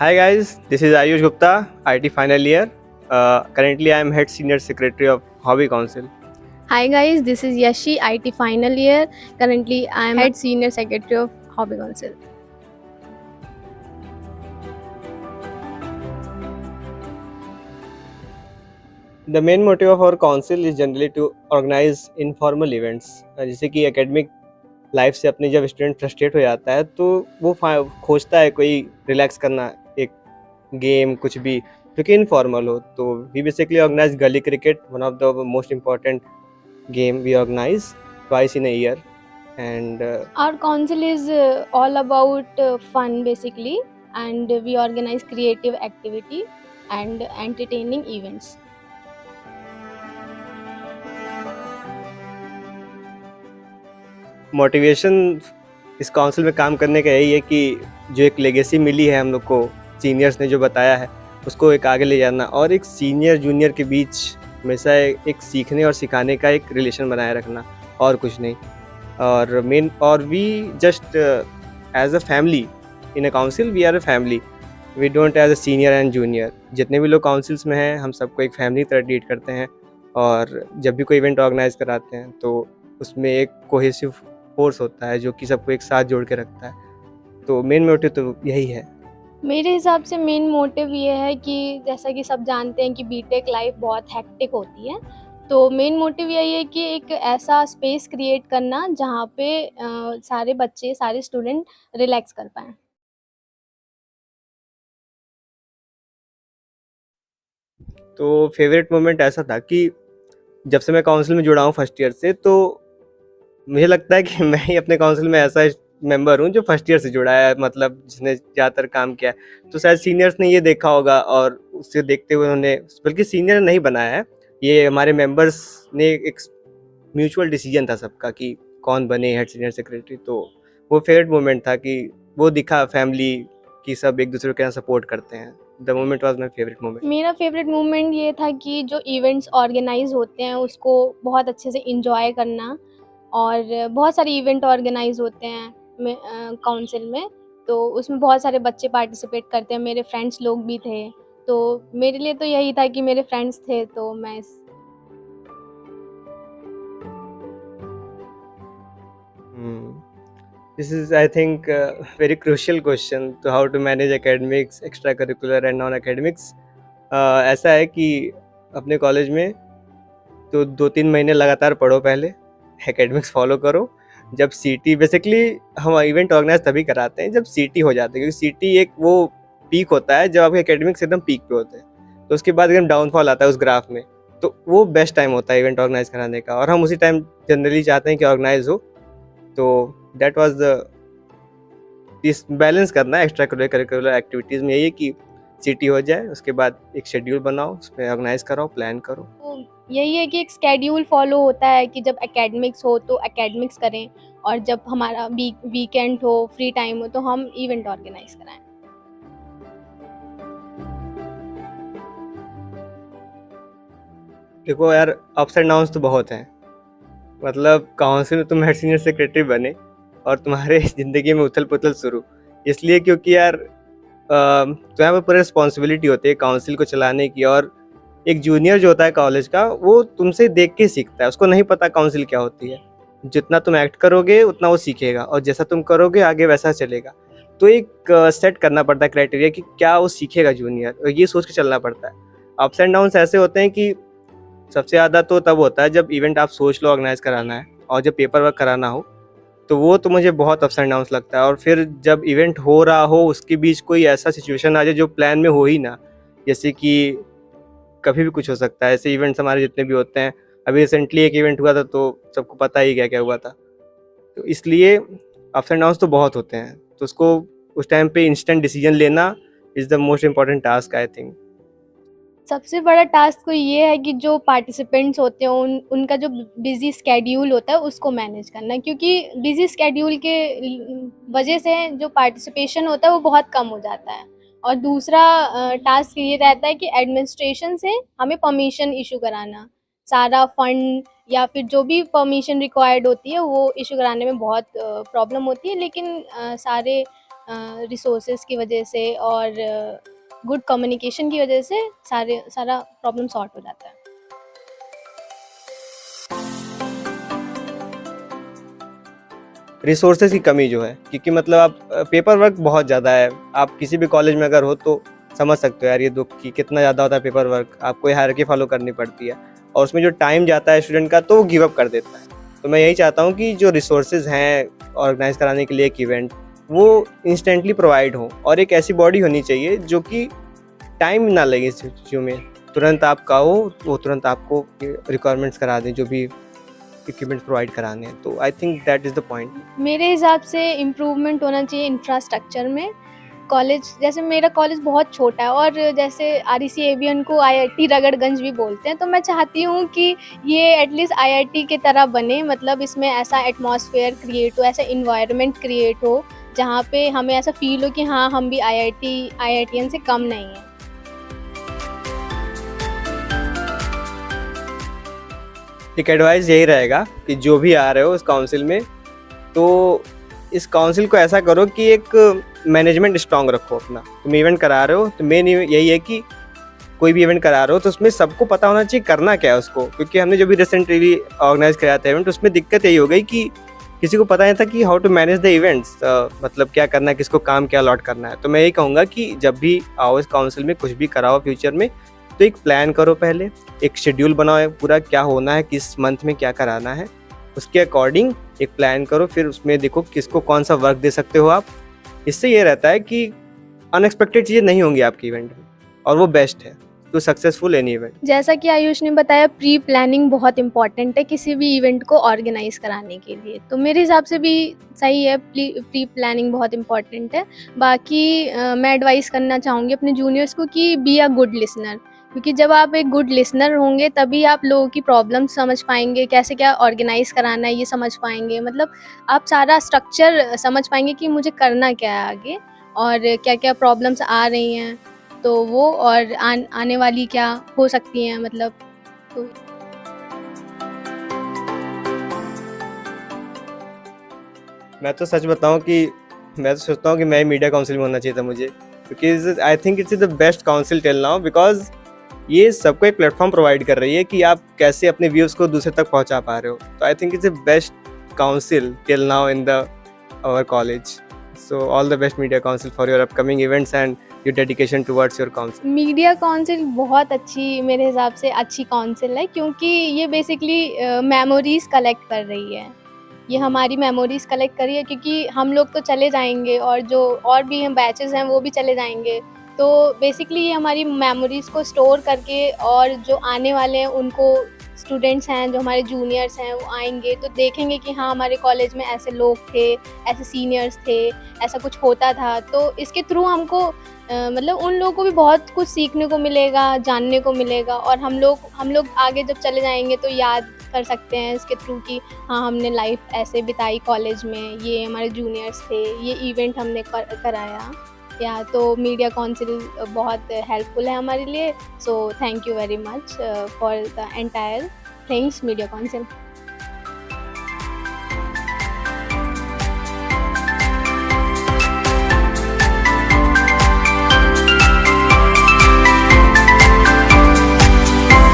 Hi guys, this is Ayush Gupta, IT final year. Currently, I am head senior secretary of Hobby Council. Hi guys, this is Yashi, IT final year. Currently, I am head senior secretary of Hobby Council. The main motive of our council is generally to organize informal events. जैसे कि academic life से अपने जब student frustrate हो जाता है तो वो खोजता है कोई रिलैक्स करना, एक गेम कुछ भी जो कि इनफॉर्मल हो. तो वी बेसिकली ऑर्गेनाइज गली cricket, one of the most important game we organize twice in a year. And Our council is all about fun basically, and we organize creative activity and entertaining events. Motivation इस council में काम करने का यही है कि जो एक लेगेसी मिली है हम लोग को, सीनियर्स ने जो बताया है उसको एक आगे ले जाना, और एक सीनियर जूनियर के बीच हमेशा एक सीखने और सिखाने का एक रिलेशन बनाए रखना, और कुछ नहीं. और we just as a family in a council, we are a family. We don't as a senior and junior. जितने भी लोग काउंसिल्स में हैं हम सबको एक फैमिली तरह ट्रीट करते हैं, और जब भी कोई इवेंट ऑर्गेनाइज कराते हैं तो उसमें एक कोहेसिव फोर्स होता है जो कि सबको एक साथ जोड़ के रखता है. तो मेन मोटिव तो यही है. मेरे हिसाब से मेन मोटिव ये है कि जैसा कि सब जानते हैं कि बीटेक लाइफ बहुत हेक्टिक होती है, तो मेन मोटिव यही है कि एक ऐसा स्पेस क्रिएट करना जहाँ पे सारे बच्चे, सारे स्टूडेंट रिलैक्स कर पाएँ। तो फेवरेट मोमेंट ऐसा था कि जब से मैं काउंसिल में जुड़ा हूँ फर्स्ट ईयर से, तो मुझे लगता है कि मैं ही अपने काउंसिल में ऐसा मेंबर हूँ जो फर्स्ट ईयर से जुड़ा है, मतलब जिसने ज़्यादातर काम किया है. तो शायद सीनियर्स ने ये देखा होगा और उससे देखते हुए उन्होंने, बल्कि सीनियर नहीं बनाया है, ये हमारे मेंबर्स ने एक म्यूचुअल डिसीजन था सबका कि कौन बने हेड सीनियर सेक्रेटरी. तो वो फेवरेट मोमेंट था कि वो दिखा फैमिली कि सब एक दूसरे के यहाँ सपोर्ट करते हैं. The moment was my favourite moment. मेरा फेवरेट मोमेंट ये था कि जो इवेंट्स ऑर्गेनाइज होते हैं उसको बहुत अच्छे से इंजॉय करना, और बहुत सारे इवेंट ऑर्गेनाइज होते हैं काउंसिल में, तो उसमें बहुत सारे बच्चे पार्टिसिपेट करते हैं, मेरे फ्रेंड्स लोग भी थे, तो मेरे लिए तो यही था कि मेरे फ्रेंड्स थे तो मैं This is, I think, a very crucial question to how to manage academics, extracurricular and non-academics. ऐसा है कि अपने कॉलेज में तो 2-3 महीने लगातार पढ़ो, पहले एकेडमिक्स फॉलो करो. जब सीटी, बेसिकली हम इवेंट ऑर्गेनाइज तभी कराते हैं जब सीटी हो जाते हैं, क्योंकि सीटी एक वो पीक होता है जब आपके एकेडमिक्स एकदम पीक पे होते हैं. तो उसके बाद एकदम डाउनफॉल आता है उस ग्राफ में, तो वो बेस्ट टाइम होता है इवेंट ऑर्गेनाइज कराने का, और हम उसी टाइम जनरली चाहते हैं कि ऑर्गेनाइज हो. तो दैट वाज द, इस बैलेंस करना है एक्स्ट्रा करिकुलर एक्टिविटीज़ में, यही है कि सीटी हो जाए उसके बाद एक शेड्यूल बनाओ, उसमें ऑर्गेनाइज कराओ, प्लान करो. तो यही है कि एक स्केड्यूल फॉलो होता है कि जब एकेडमिक्स हो तो एकेडमिक्स करें, और जब हमारा वीकेंड हो, फ्री टाइम हो, तो हम इवेंट ऑर्गेनाइज कराएं. देखो यार, अप्स एंड डाउन्स तो बहुत हैं. मतलब काउंसिल में तुम हेड सीनियर सेक्रेटरी बने और तुम्हारे ज़िंदगी में उथल पुथल शुरू, इसलिए क्योंकि यार तो यहाँ पर पूरी रिस्पॉन्सिबिलिटी होती है काउंसिल को चलाने की. और एक जूनियर जो होता है कॉलेज का, वो तुमसे देख के सीखता है, उसको नहीं पता काउंसिल क्या होती है. जितना तुम एक्ट करोगे उतना वो सीखेगा, और जैसा तुम करोगे आगे वैसा चलेगा. तो एक सेट करना पड़ता है क्राइटेरिया कि क्या वो सीखेगा जूनियर, और ये सोच के चलना पड़ता है. अप्स एंड डाउन्स ऐसे होते हैं कि सबसे ज़्यादा तो तब होता है जब इवेंट आप सोच लो ऑर्गेनाइज कराना है, और जब पेपर वर्क कराना हो, तो वो तो मुझे बहुत अप्स एंड डाउन्स लगता है. और फिर जब इवेंट हो रहा हो उसके बीच कोई ऐसा सिचुएशन आ जाए जो प्लान में हो ही ना, जैसे कि कभी भी कुछ हो सकता है. ऐसे इवेंट्स हमारे जितने भी होते हैं, अभी रिसेंटली एक इवेंट हुआ था तो सबको पता ही क्या क्या हुआ था. तो इसलिए अप्स एंड डाउन्स तो बहुत होते हैं, तो उसको उस टाइम पे इंस्टेंट डिसीजन लेना is the most important task I think. सबसे बड़ा टास्क तो ये है कि जो पार्टिसिपेंट्स होते हैं उनका जो बिजी स्केड्यूल होता है उसको मैनेज करना, क्योंकि बिजी स्केड्यूल के वजह से जो पार्टिसिपेशन होता है वो बहुत कम हो जाता है. और दूसरा टास्क ये रहता है कि एडमिनिस्ट्रेशन से हमें परमिशन इशू कराना, सारा फंड या फिर जो भी परमिशन रिक्वायर्ड होती है वो इशू कराने में बहुत प्रॉब्लम होती है, लेकिन सारे रिसोर्सेज की वजह से और गुड कम्युनिकेशन की वजह से सारा प्रॉब्लम सॉर्ट हो जाता है। रिसोर्सेज की कमी जो है, क्योंकि मतलब आप पेपर वर्क बहुत ज़्यादा है। आप किसी भी कॉलेज में अगर हो तो समझ सकते हो यार ये दुख कि कितना ज़्यादा होता है पेपर वर्क। आपको हायरार्की फॉलो करनी पड़ती है और उसमें जो टाइम जाता है स्टूडेंट का तो वो गिव अप कर देता है। तो मैं यही चाहता हूँ कि जो रिसोर्सेज हैं ऑर्गेनाइज कराने के लिए एक इवेंट, वो इंस्टेंटली प्रोवाइड हो और एक ऐसी बॉडी होनी चाहिए जो कि टाइम ना लगे इस चीज़ों में। तुरंत आप कहो वो तुरंत आपको रिक्वायरमेंट्स करा दें, जो भी इक्विपमेंट्स प्रोवाइड कराने हैं। तो I think that is the point. मेरे हिसाब से इम्प्रूवमेंट होना चाहिए इंफ्रास्ट्रक्चर में। कॉलेज जैसे मेरा कॉलेज बहुत छोटा है और जैसे आरईसी एवियन को आईआईटी रगड़गंज भी बोलते हैं, तो मैं चाहती हूँ कि ये एटलीस्ट आईआईटी की तरह बने। मतलब इसमें ऐसा एटमॉस्फेयर क्रिएट हो, ऐसा इन्वायरमेंट क्रिएट हो जहाँ पे हमें ऐसा फील हो कि हाँ हम भी आईआईटीएन से कम नहीं हैं। एक एडवाइस यही रहेगा कि जो भी आ रहे हो इस काउंसिल में, तो इस काउंसिल को ऐसा करो कि एक मैनेजमेंट स्ट्रांग रखो अपना। तुम इवेंट करा रहे हो तो मेन यही है कि कोई भी इवेंट करा रहे हो तो उसमें सबको पता होना चाहिए करना क्या है उसको। क्योंकि हमने जो भी रिसेंटली ऑर्गेनाइज कराया था इवेंट, उसमें दिक्कत यही हो गई कि किसी को पता नहीं था कि how to manage the events, मतलब क्या करना है, किसको काम क्या अलॉट करना है। तो मैं यही कहूँगा कि जब भी आओ इस काउंसिल में, कुछ भी कराओ फ्यूचर में, तो एक प्लान करो पहले, एक शेड्यूल बनाओ पूरा क्या होना है, किस मंथ में क्या कराना है, उसके अकॉर्डिंग एक प्लान करो। फिर उसमें देखो किसको कौन सा वर्क दे सकते हो आप। इससे ये रहता है कि अनएक्सपेक्टेड चीज़ें नहीं होंगी आपके इवेंट में और वो बेस्ट है टू सक्सेसफुल एनी इवेंट। जैसा कि आयुष ने बताया, प्री प्लानिंग बहुत इंपॉर्टेंट है किसी भी इवेंट को ऑर्गेनाइज कराने के लिए। तो मेरे हिसाब से भी सही है, प्री प्लानिंग बहुत इंपॉर्टेंट है। बाकी मैं एडवाइस करना चाहूँगी अपने जूनियर्स को कि बी अ गुड लिसनर, क्योंकि जब आप एक गुड लिसनर होंगे तभी आप लोगों की प्रॉब्लम समझ पाएंगे, कैसे क्या ऑर्गेनाइज कराना है ये समझ पाएंगे। मतलब आप सारा स्ट्रक्चर समझ पाएंगे कि मुझे करना क्या है आगे और क्या क्या प्रॉब्लम्स आ रही हैं तो वो, और आने वाली क्या हो सकती हैं। मतलब तो मैं तो सच बताऊं कि मैं तो सोचता हूँ कि मैं मीडिया काउंसिल में होना चाहिए था मुझे, क्योंकि आई think it's the best council till now. Because ये सबको एक प्लेटफॉर्म प्रोवाइड कर रही है कि आप कैसे अपने व्यूज़ को दूसरे तक पहुंचा पा रहे हो। तो I think it's the best council till now in the our college. So all the best media council for your upcoming events and your dedication towards your council. Media council बहुत अच्छी, मेरे हिसाब से अच्छी काउंसिल है, क्योंकि ये basically memories collect कर रही है। ये हमारी मेमोरीज कलेक्ट कर रही है, क्योंकि हम लोग तो चले जाएंगे और जो और भी हम बैचेस हैं वो भी चले जाएंगे। तो बेसिकली ये हमारी मेमोरीज को स्टोर करके, और जो आने वाले हैं उनको, स्टूडेंट्स हैं जो हमारे जूनियर्स हैं वो आएंगे तो देखेंगे कि हाँ हमारे कॉलेज में ऐसे लोग थे, ऐसे सीनियर्स थे, ऐसा कुछ होता था। तो इसके थ्रू हमको मतलब उन लोगों को भी बहुत कुछ सीखने को मिलेगा, जानने को मिलेगा, और हम लोग आगे जब चले जाएंगे तो याद कर सकते हैं इसके थ्रू कि हाँ हमने लाइफ ऐसे बिताई कॉलेज में, ये हमारे जूनियर्स थे, ये इवेंट हमने कराया। या तो मीडिया काउंसिल बहुत हेल्पफुल है हमारे लिए। So thank you very much for the entire things media council.